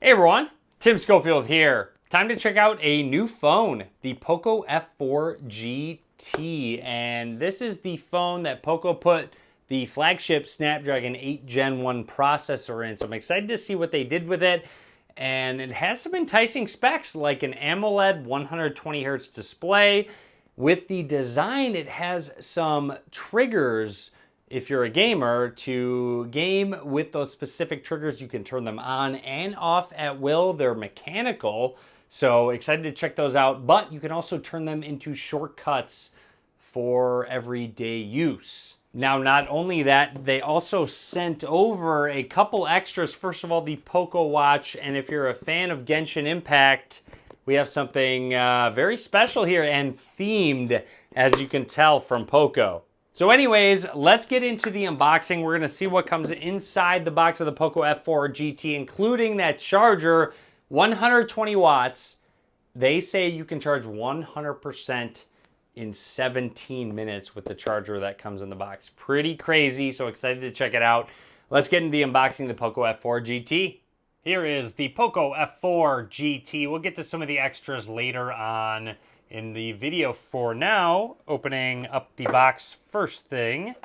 Hey everyone, Tim Schofield here. Time to check out a new phone, the Poco F4 GT. And this is the phone that Poco put the flagship Snapdragon 8 Gen 1 processor in. So I'm excited to see what they did with it. And it has some enticing specs like an AMOLED 120Hz display. With the design, it has some triggers. If you're a gamer, to game with those specific triggers, you can turn them on and off at will. They're mechanical, so excited to check those out. But you can also turn them into shortcuts for everyday use. Now, not only that, they also sent over a couple extras. First of all, the Poco Watch, and if you're a fan of Genshin Impact, we have something very special here and themed, as you can tell from Poco. So anyways, let's get into the unboxing. We're gonna see what comes inside the box of the Poco F4 GT, including that charger, 120 watts. They say you can charge 100% in 17 minutes with the charger that comes in the box. Pretty crazy, so excited to check it out. Let's get into the unboxing of the Poco F4 GT. Here is the Poco F4 GT. We'll get to some of the extras later on in the video. For now, opening up the box, first thing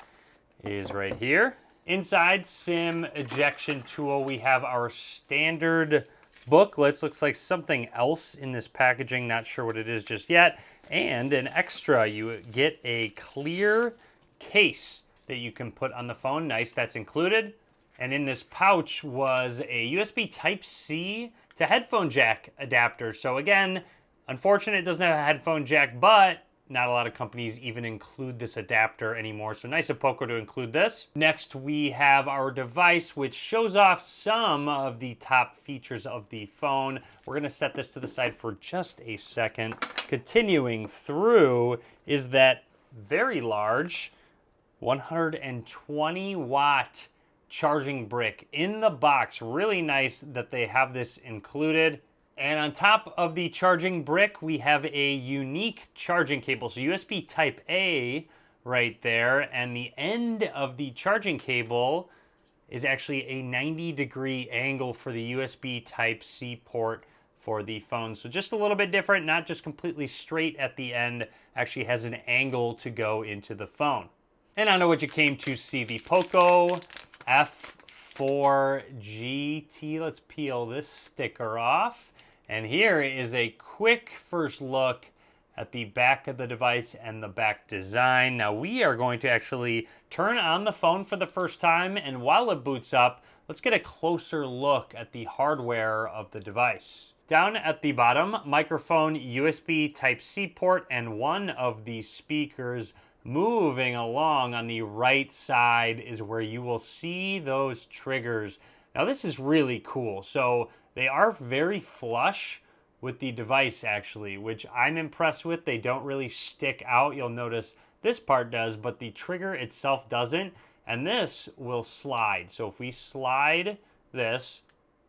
is right here. Inside, SIM ejection tool. We have our standard booklets. Looks like something else in this packaging. Not sure what it is just yet. And an extra, you get a clear case that you can put on the phone. Nice, that's included. And in this pouch was a USB Type-C to headphone jack adapter. So again, unfortunate it doesn't have a headphone jack, but not a lot of companies even include this adapter anymore. So nice of Poco to include this. Next, we have our device, which shows off some of the top features of the phone. We're gonna set this to the side for just a second. Continuing through is that very large 120 watt charging brick in the box. Really nice that they have this included. And on top of the charging brick, we have a unique charging cable. So USB Type A right there. And the end of the charging cable is actually a 90-degree angle for the USB Type C port for the phone. So just a little bit different, not just completely straight at the end, actually has an angle to go into the phone. And I know what you came to see, the Poco F4 GT. Let's peel this sticker off. And here is a quick first look at the back of the device and the back design. Now we are going to actually turn on the phone for the first time, and while it boots up, let's get a closer look at the hardware of the device. Down at the bottom, microphone, USB Type-C port, and one of the speakers. Moving along on the right side is where you will see those triggers. Now this is really cool. So they are very flush with the device actually, which I'm impressed with. They don't really stick out. You'll notice this part does, but the trigger itself doesn't. And this will slide. So if we slide this,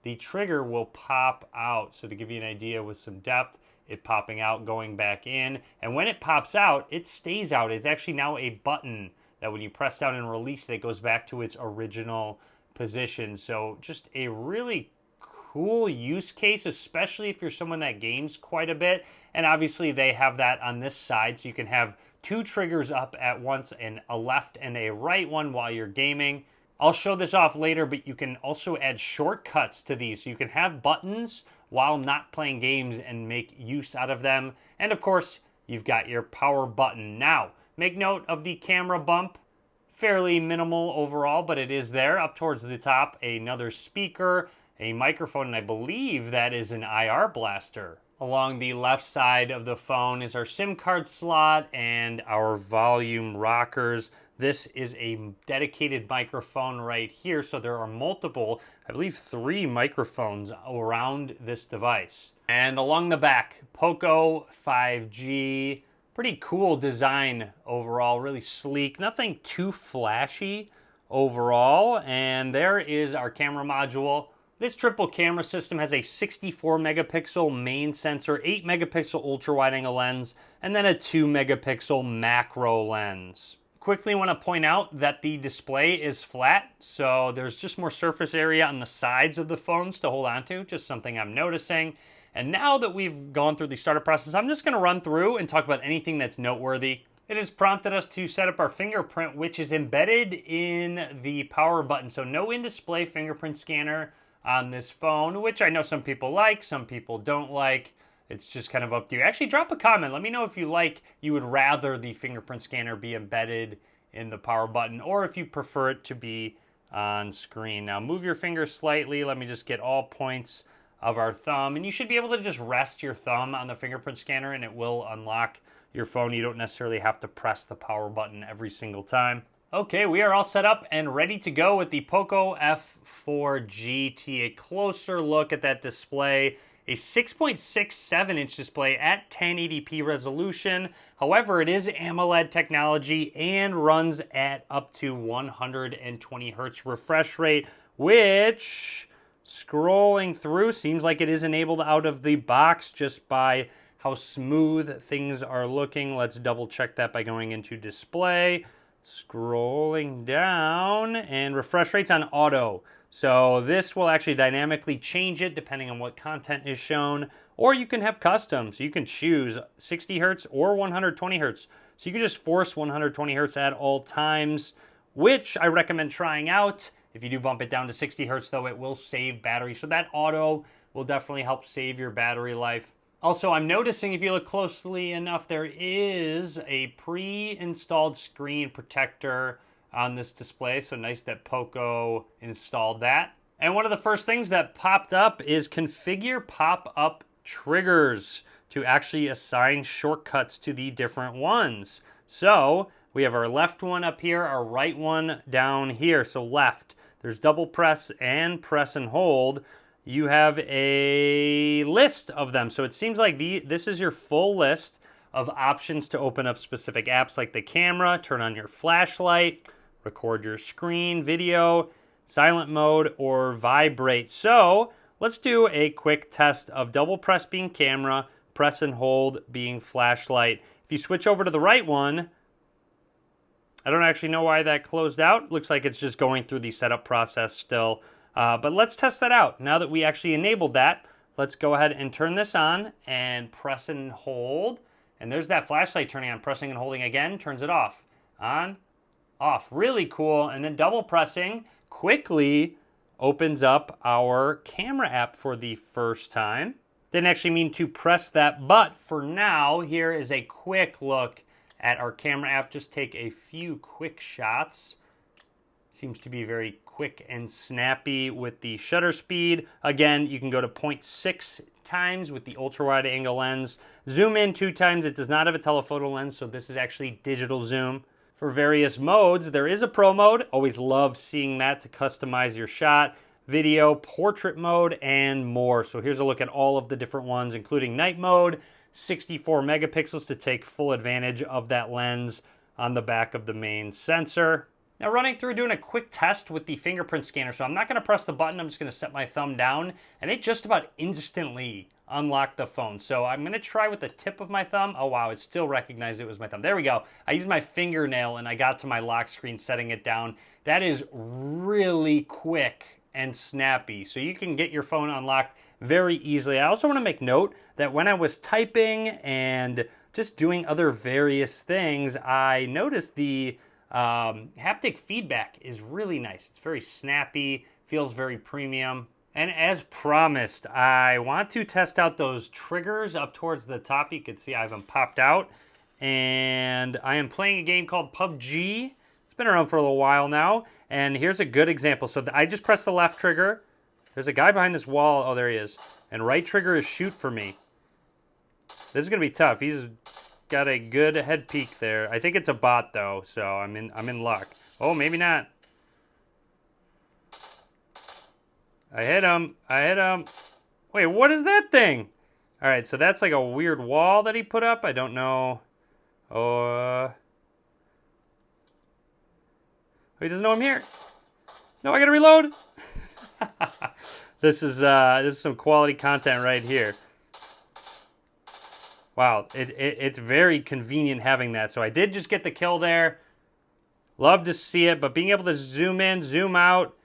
the trigger will pop out. So to give you an idea with some depth, it popping out, going back in. And when it pops out, it stays out. It's actually now a button that when you press down and release it, it goes back to its original position. So just a really cool use case, especially if you're someone that games quite a bit. And obviously they have that on this side, so you can have two triggers up at once, and a left and a right one while you're gaming. I'll show this off later, but you can also add shortcuts to these. So you can have buttons while not playing games and make use out of them. And of course, you've got your power button. Now, make note of the camera bump. Fairly minimal overall, but it is there. Up towards the top, another speaker, a microphone, and I believe that is an IR blaster. Along the left side of the phone is our SIM card slot and our volume rockers. This is a dedicated microphone right here, so there are multiple, I believe 3 microphones around this device. And along the back, Poco 5G. Pretty cool design overall, really sleek, nothing too flashy overall. And there is our camera module. This triple camera system has a 64 megapixel main sensor, 8 megapixel ultra wide angle lens, and then a 2 megapixel macro lens. Quickly want to point out that the display is flat, so there's just more surface area on the sides of the phones to hold on to, just something I'm noticing. And now that we've gone through the startup process, I'm just going to run through and talk about anything that's noteworthy. It has prompted us to set up our fingerprint, which is embedded in the power button. So no in-display fingerprint scanner on this phone, which I know some people like, some people don't like. It's just kind of up to you. Actually, drop a comment. Let me know if you would rather the fingerprint scanner be embedded in the power button, or if you prefer it to be on screen. Now move your finger slightly. Let me just get all points of our thumb. And you should be able to just rest your thumb on the fingerprint scanner and it will unlock your phone. You don't necessarily have to press the power button every single time. Okay, we are all set up and ready to go with the Poco F4 GT. A closer look at that display. A 6.67-inch display at 1080p resolution. However, it is AMOLED technology and runs at up to 120 hertz refresh rate, which, scrolling through, seems like it is enabled out of the box just by how smooth things are looking. Let's double check that by going into display, scrolling down, and refresh rate's on auto. So this will actually dynamically change it depending on what content is shown, or you can have custom. So you can choose 60 hertz or 120 hertz. So you can just force 120 hertz at all times, which I recommend trying out. If you do bump it down to 60 hertz though, it will save battery. So that auto will definitely help save your battery life. Also, I'm noticing if you look closely enough, there is a pre-installed screen protector on this display. So nice that Poco installed that. And one of the first things that popped up is configure pop-up triggers to actually assign shortcuts to the different ones. So we have our left one up here, our right one down here. So left, there's double press and press and hold. You have a list of them. So it seems like this is your full list of options to open up specific apps like the camera, turn on your flashlight, record your screen, video, silent mode, or vibrate. So let's do a quick test of double press being camera, press and hold being flashlight. If you switch over to the right one, I don't actually know why that closed out. Looks like it's just going through the setup process still. But let's test that out. Now that we actually enabled that, let's go ahead and turn this on and press and hold. And there's that flashlight turning on. Pressing and holding again turns it off. On, off. Really cool. And then double pressing quickly opens up our camera app for the first time. Didn't actually mean to press that, but for now, here is a quick look at our camera app. Just take a few quick shots. Seems to be very quick and snappy with the shutter speed. Again, you can go to 0.6 times with the ultra wide angle lens. Zoom in 2 times. It does not have a telephoto lens, so this is actually digital zoom. For various modes, there is a pro mode. Always love seeing that to customize your shot. Video, portrait mode, and more. So here's a look at all of the different ones, including night mode, 64 megapixels to take full advantage of that lens on the back of the main sensor. Now running through doing a quick test with the fingerprint scanner. So I'm not going to press the button. I'm just going to set my thumb down and it just about instantly unlocked the phone. So I'm going to try with the tip of my thumb. Oh wow, it still recognized it was my thumb. There we go. I used my fingernail and I got to my lock screen setting it down. That is really quick and snappy. So you can get your phone unlocked very easily. I also want to make note that when I was typing and just doing other various things, I noticed the haptic feedback is really nice. It's very snappy, feels very premium. And as promised, I want to test out those triggers up towards the top. You can see I have them popped out. And I am playing a game called PUBG. It's been around for a little while now. And here's a good example. So I just pressed the left trigger. There's a guy behind this wall. Oh, there he is. And right trigger is shoot for me. This is going to be tough. He's got a good head peek there. I think it's a bot though, so I'm in luck. Oh, maybe not. I hit him. Wait, what is that thing? All right, so that's like a weird wall that he put up. I don't know. Oh, he doesn't know I'm here. No, I gotta reload. This is some quality content right here. Wow, it's very convenient having that. So I did just get the kill there. Love to see it, but being able to zoom in, zoom out,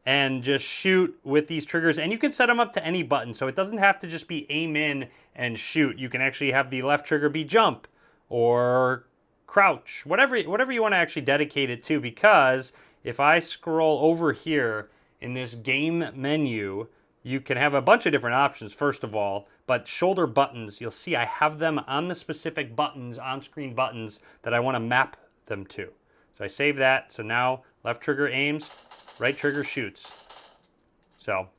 and just shoot with these triggers. And you can set them up to any button, so it doesn't have to just be aim in and shoot. You can actually have the left trigger be jump or crouch, whatever you want to actually dedicate it to, because if I scroll over here in this game menu, you can have a bunch of different options, first of all, but shoulder buttons, you'll see I have them on the specific buttons, on-screen buttons that I want to map them to. So I save that, so now left trigger aims, right trigger shoots. So,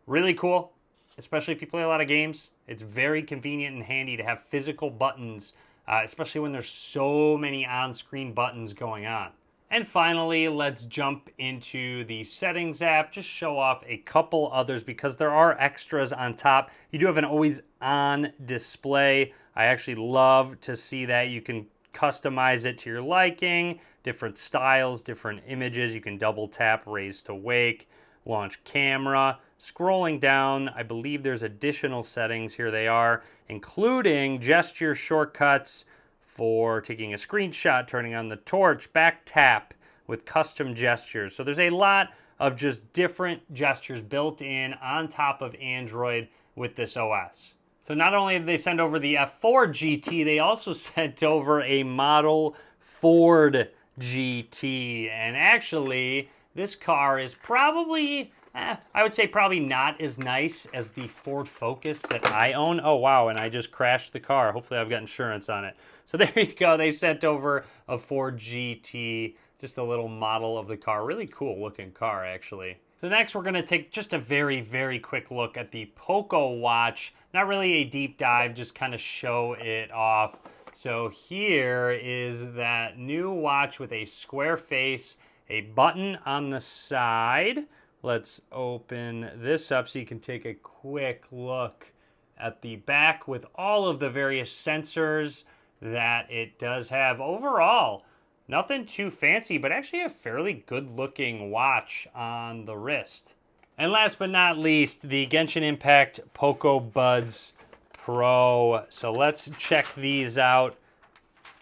really cool, especially if you play a lot of games. It's very convenient and handy to have physical buttons, especially when there's so many on-screen buttons going on. And finally, let's jump into the settings app. Just show off a couple others because there are extras on top. You do have an always on display. I actually love to see that. You can customize it to your liking, different styles, different images. You can double tap, raise to wake, launch camera. Scrolling down, I believe there's additional settings. Here they are, including gesture shortcuts for taking a screenshot, turning on the torch, back tap with custom gestures. So there's a lot of just different gestures built in on top of Android with this OS. So not only did they send over the F4 GT, they also sent over a model Ford GT. And actually, this car is probably, I would say probably not as nice as the Ford Focus that I own. Oh, wow, and I just crashed the car. Hopefully I've got insurance on it. So there you go. They sent over a Ford GT, just a little model of the car. Really cool looking car, actually. So next, we're going to take just a very, very quick look at the Poco watch. Not really a deep dive, just kind of show it off. So here is that new watch with a square face, a button on the side. Let's open this up so you can take a quick look at the back with all of the various sensors that it does have. Overall, nothing too fancy, but actually a fairly good-looking watch on the wrist. And last but not least, the Genshin Impact Poco Buds Pro. So let's check these out.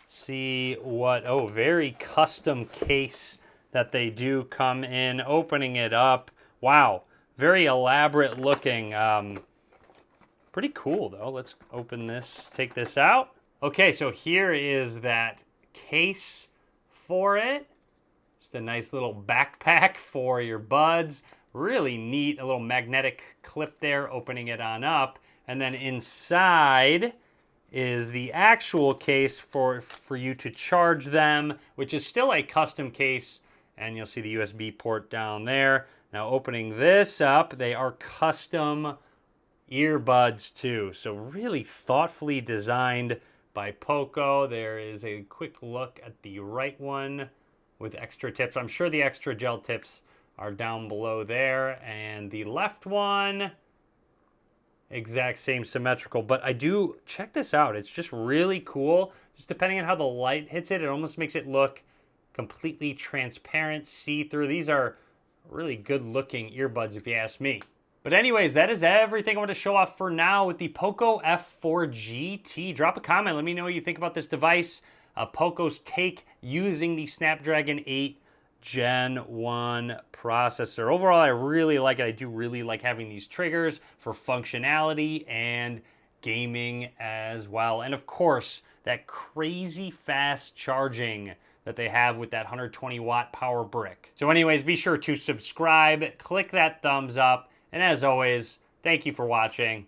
See what, oh, very custom case that they do come in. Opening it up. Wow, very elaborate looking. Pretty cool though. Let's open this, take this out. Okay, so here is that case for it. Just a nice little backpack for your buds. Really neat, a little magnetic clip there, opening it on up. And then inside is the actual case for you to charge them, which is still a custom case. And you'll see the USB port down there. Now opening this up, they are custom earbuds too. So really thoughtfully designed by Poco. There is a quick look at the right one with extra tips. I'm sure the extra gel tips are down below there. And the left one, exact same symmetrical. But I do, check this out. It's just really cool. Just depending on how the light hits it, it almost makes it look completely transparent, see-through. These are really good looking earbuds if you ask me. But anyways, that is everything I want to show off for now with the Poco F4 GT. Drop a comment. Let me know what you think about this device. Poco's take using the Snapdragon 8 Gen 1 processor. Overall, I really like it. I do really like having these triggers for functionality and gaming as well. And of course, that crazy fast charging that they have with that 120 watt power brick. So anyways, be sure to subscribe, click that thumbs up, and as always, thank you for watching.